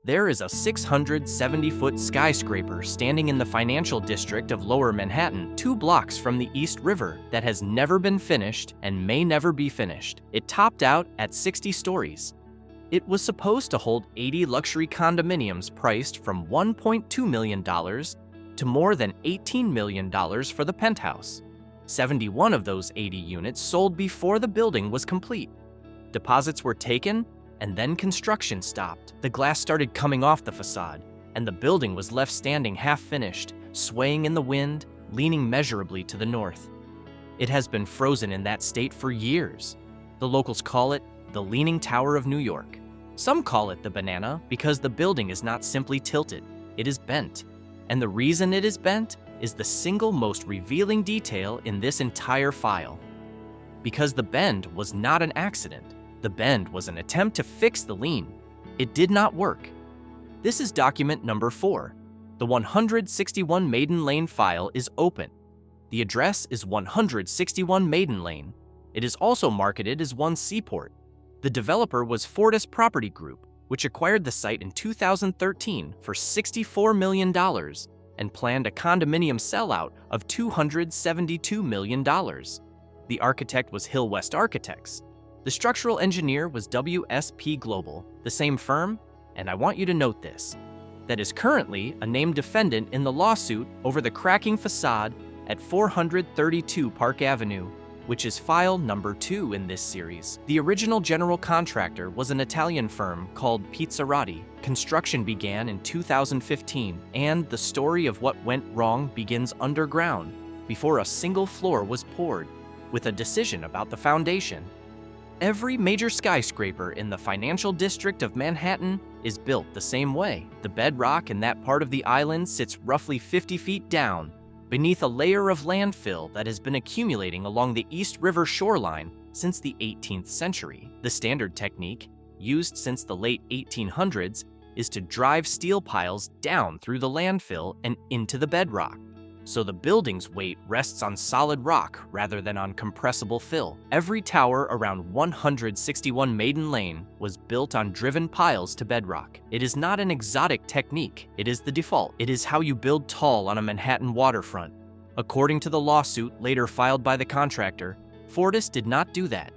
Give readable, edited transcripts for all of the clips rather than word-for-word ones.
There is a 670-foot skyscraper standing in the financial district of Lower Manhattan, 2 blocks from the East River, that has never been finished and may never be finished. It topped out at 60 stories. It was supposed to hold 80 luxury condominiums priced from $1.2 million to more than $18 million for the penthouse. 71 of those 80 units sold before the building was complete. Deposits were taken, and then construction stopped. The glass started coming off the facade, and the building was left standing half-finished, swaying in the wind, leaning measurably to the north. It has been frozen in that state for years. The locals call it the Leaning Tower of New York. Some call it the banana because the building is not simply tilted, it is bent. And the reason it is bent is the single most revealing detail in this entire file. Because the bend was not an accident. The bend was an attempt to fix the lean. It did not work. This is document number 4. The 161 Maiden Lane file is open. The address is 161 Maiden Lane. It is also marketed as 1 Seaport. The developer was Fortis Property Group, which acquired the site in 2013 for $64 million and planned a condominium sellout of $272 million. The architect was Hill West Architects. The structural engineer was WSP Global, the same firm, and I want you to note this, that is currently a named defendant in the lawsuit over the cracking facade at 432 Park Avenue, which is file number 2 in this series. The original general contractor was an Italian firm called Pizzarati. Construction began in 2015, and the story of what went wrong begins underground, before a single floor was poured, with a decision about the foundation. Every major skyscraper in the financial district of Manhattan is built the same way. The bedrock in that part of the island sits roughly 50 feet down, beneath a layer of landfill that has been accumulating along the East River shoreline since the 18th century. The standard technique, used since the late 1800s, is to drive steel piles down through the landfill and into the bedrock, so the building's weight rests on solid rock rather than on compressible fill. Every tower around 161 Maiden Lane was built on driven piles to bedrock. It is not an exotic technique, it is the default. It is how you build tall on a Manhattan waterfront. According to the lawsuit later filed by the contractor, Fortis did not do that.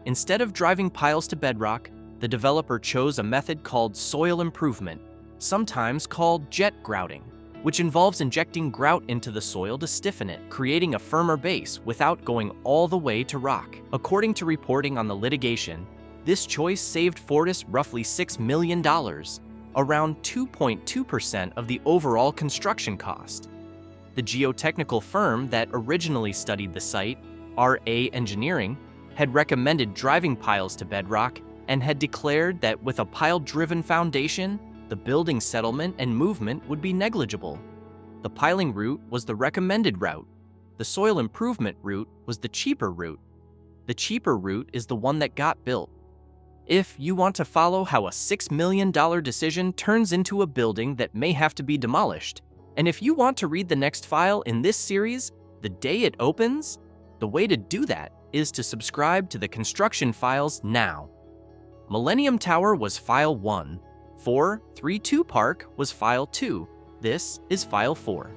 Instead of driving piles to bedrock, the developer chose a method called soil improvement, sometimes called jet grouting, which involves injecting grout into the soil to stiffen it, creating a firmer base without going all the way to rock. According to reporting on the litigation, this choice saved Fortis roughly $6 million, around 2.2% of the overall construction cost. The geotechnical firm that originally studied the site, RA Engineering, had recommended driving piles to bedrock and had declared that with a pile-driven foundation, the building settlement and movement would be negligible. The piling route was the recommended route. The soil improvement route was the cheaper route. The cheaper route is the one that got built. If you want to follow how a $6 million decision turns into a building that may have to be demolished, and if you want to read the next file in this series, the day it opens, the way to do that is to subscribe to the construction files now. Millennium Tower was file 1. 432 Park was file 2. This is file 4.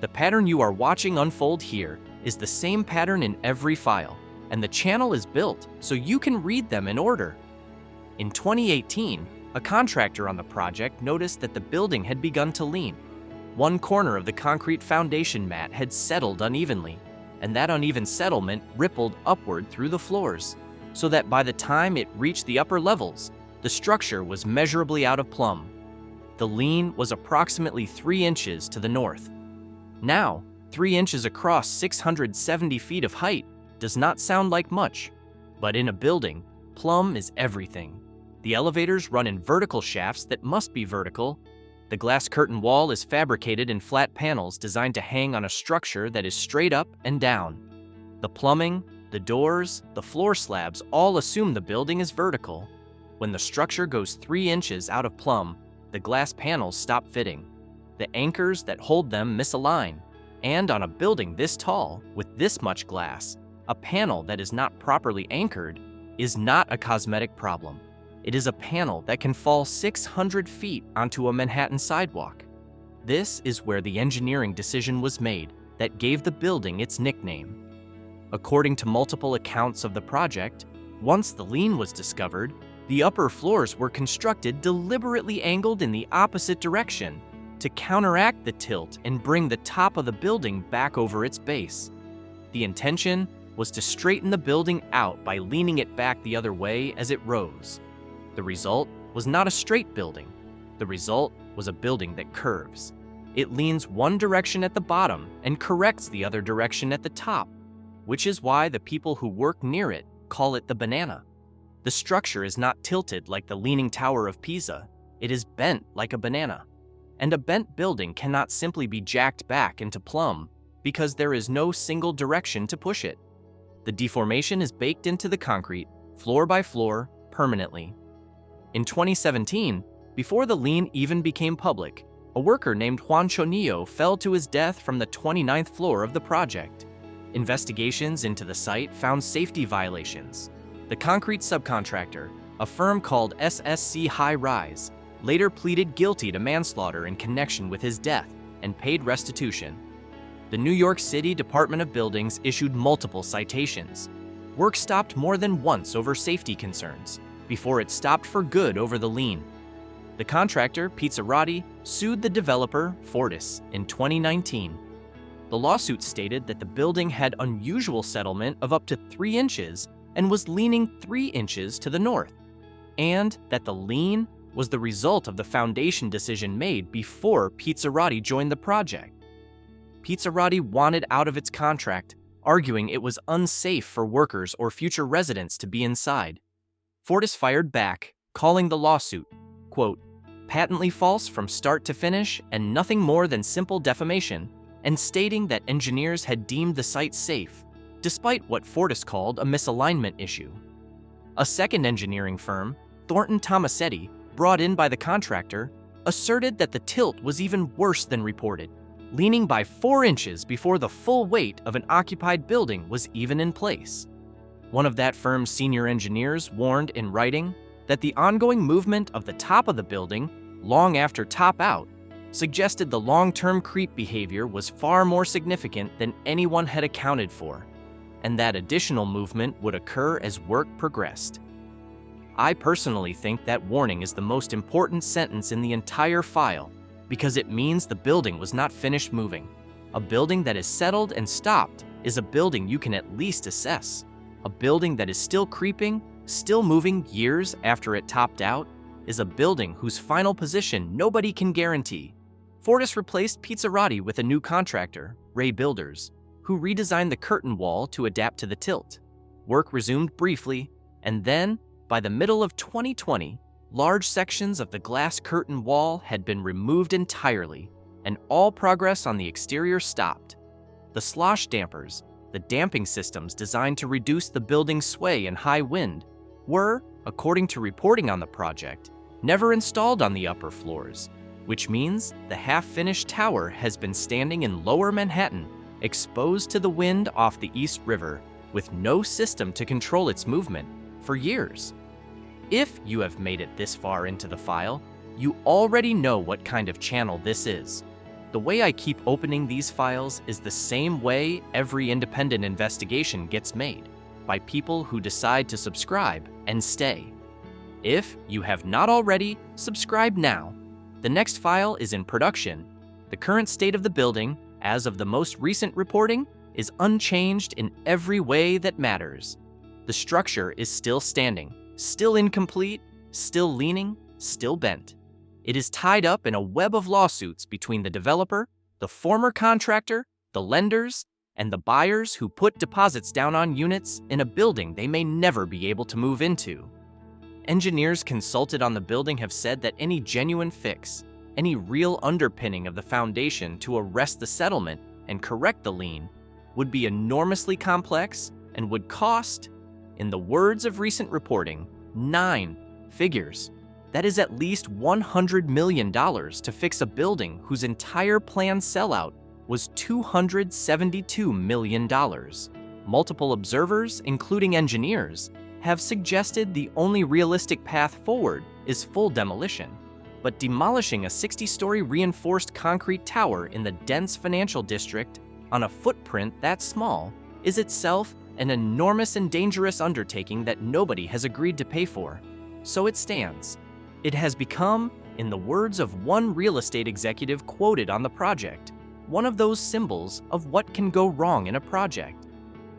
The pattern you are watching unfold here is the same pattern in every file, and the channel is built so you can read them in order. In 2018, a contractor on the project noticed that the building had begun to lean. One corner of the concrete foundation mat had settled unevenly, and that uneven settlement rippled upward through the floors, so that by the time it reached the upper levels, the structure was measurably out of plumb. The lean was approximately 3 inches to the north. Now, 3 inches across 670 feet of height does not sound like much, but in a building, plumb is everything. The elevators run in vertical shafts that must be vertical. The glass curtain wall is fabricated in flat panels designed to hang on a structure that is straight up and down. The plumbing, the doors, the floor slabs all assume the building is vertical. When the structure goes 3 inches out of plumb, the glass panels stop fitting. The anchors that hold them misalign. And on a building this tall, with this much glass, a panel that is not properly anchored is not a cosmetic problem. It is a panel that can fall 600 feet onto a Manhattan sidewalk. This is where the engineering decision was made that gave the building its nickname. According to multiple accounts of the project, once the lean was discovered, the upper floors were constructed deliberately angled in the opposite direction to counteract the tilt and bring the top of the building back over its base. The intention was to straighten the building out by leaning it back the other way as it rose. The result was not a straight building. The result was a building that curves. It leans one direction at the bottom and corrects the other direction at the top, which is why the people who work near it call it the banana. The structure is not tilted like the Leaning Tower of Pisa. It is bent like a banana. And a bent building cannot simply be jacked back into plumb because there is no single direction to push it. The deformation is baked into the concrete, floor by floor, permanently. In 2017, before the lean even became public, a worker named Juan Chonillo fell to his death from the 29th floor of the project. Investigations into the site found safety violations. The concrete subcontractor, a firm called SSC High Rise, later pleaded guilty to manslaughter in connection with his death and paid restitution. The New York City Department of Buildings issued multiple citations. Work stopped more than once over safety concerns, before it stopped for good over the lean. The contractor, Pizzarati, sued the developer, Fortis, in 2019. The lawsuit stated that the building had unusual settlement of up to 3 inches and was leaning 3 inches to the north, and that the lean was the result of the foundation decision made before Pizzarati joined the project. Pizzarati wanted out of its contract, arguing it was unsafe for workers or future residents to be inside. Fortis fired back, calling the lawsuit, quote, patently false from start to finish and nothing more than simple defamation, and stating that engineers had deemed the site safe, despite what Fortis called a misalignment issue. A second engineering firm, Thornton Tomasetti, brought in by the contractor, asserted that the tilt was even worse than reported, leaning by 4 inches before the full weight of an occupied building was even in place. One of that firm's senior engineers warned in writing that the ongoing movement of the top of the building, long after top out, suggested the long-term creep behavior was far more significant than anyone had accounted for, and that additional movement would occur as work progressed. I personally think that warning is the most important sentence in the entire file because it means the building was not finished moving. A building that is settled and stopped is a building you can at least assess. A building that is still creeping, still moving years after it topped out, is a building whose final position nobody can guarantee. Fortis replaced Pizzarati with a new contractor, Ray Builders, who redesigned the curtain wall to adapt to the tilt. Work resumed briefly, and then, by the middle of 2020, large sections of the glass curtain wall had been removed entirely, and all progress on the exterior stopped. The slosh dampers, the damping systems designed to reduce the building's sway in high wind, were, according to reporting on the project, never installed on the upper floors, which means the half-finished tower has been standing in lower Manhattan, exposed to the wind off the East River, with no system to control its movement, for years. If you have made it this far into the file, you already know what kind of channel this is. The way I keep opening these files is the same way every independent investigation gets made, by people who decide to subscribe and stay. If you have not already, subscribe now. The next file is in production. The current state of the building, as of the most recent reporting, is unchanged in every way that matters. The structure is still standing, still incomplete, still leaning, still bent. It is tied up in a web of lawsuits between the developer, the former contractor, the lenders, and the buyers who put deposits down on units in a building they may never be able to move into. Engineers consulted on the building have said that any genuine fix, any real underpinning of the foundation to arrest the settlement and correct the lean, would be enormously complex and would cost, in the words of recent reporting, 9 figures. That is at least $100 million to fix a building whose entire planned sellout was $272 million. Multiple observers, including engineers, have suggested the only realistic path forward is full demolition. But demolishing a 60-story reinforced concrete tower in the dense financial district on a footprint that small is itself an enormous and dangerous undertaking that nobody has agreed to pay for. So it stands. It has become, in the words of one real estate executive quoted on the project, one of those symbols of what can go wrong in a project.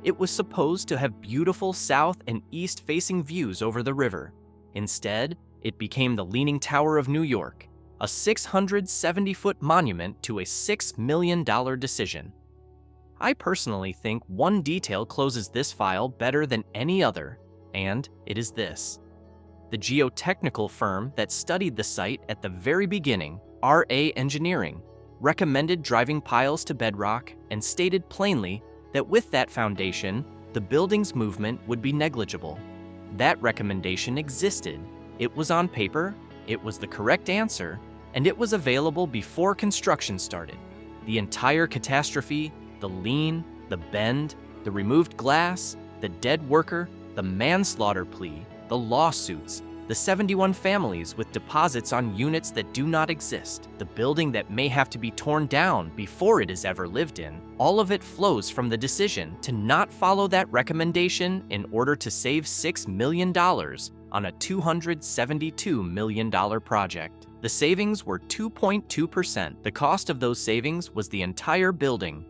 It was supposed to have beautiful south and east-facing views over the river. Instead, it became the Leaning Tower of New York, a 670-foot monument to a $6 million decision. I personally think one detail closes this file better than any other, and it is this. The geotechnical firm that studied the site at the very beginning, RA Engineering, recommended driving piles to bedrock and stated plainly that with that foundation, the building's movement would be negligible. That recommendation existed. It was on paper, it was the correct answer, and it was available before construction started. The entire catastrophe, the lien, the bend, the removed glass, the dead worker, the manslaughter plea, the lawsuits, the 71 families with deposits on units that do not exist, the building that may have to be torn down before it is ever lived in, all of it flows from the decision to not follow that recommendation in order to save $6 million on a $272 million project. The savings were 2.2%. The cost of those savings was the entire building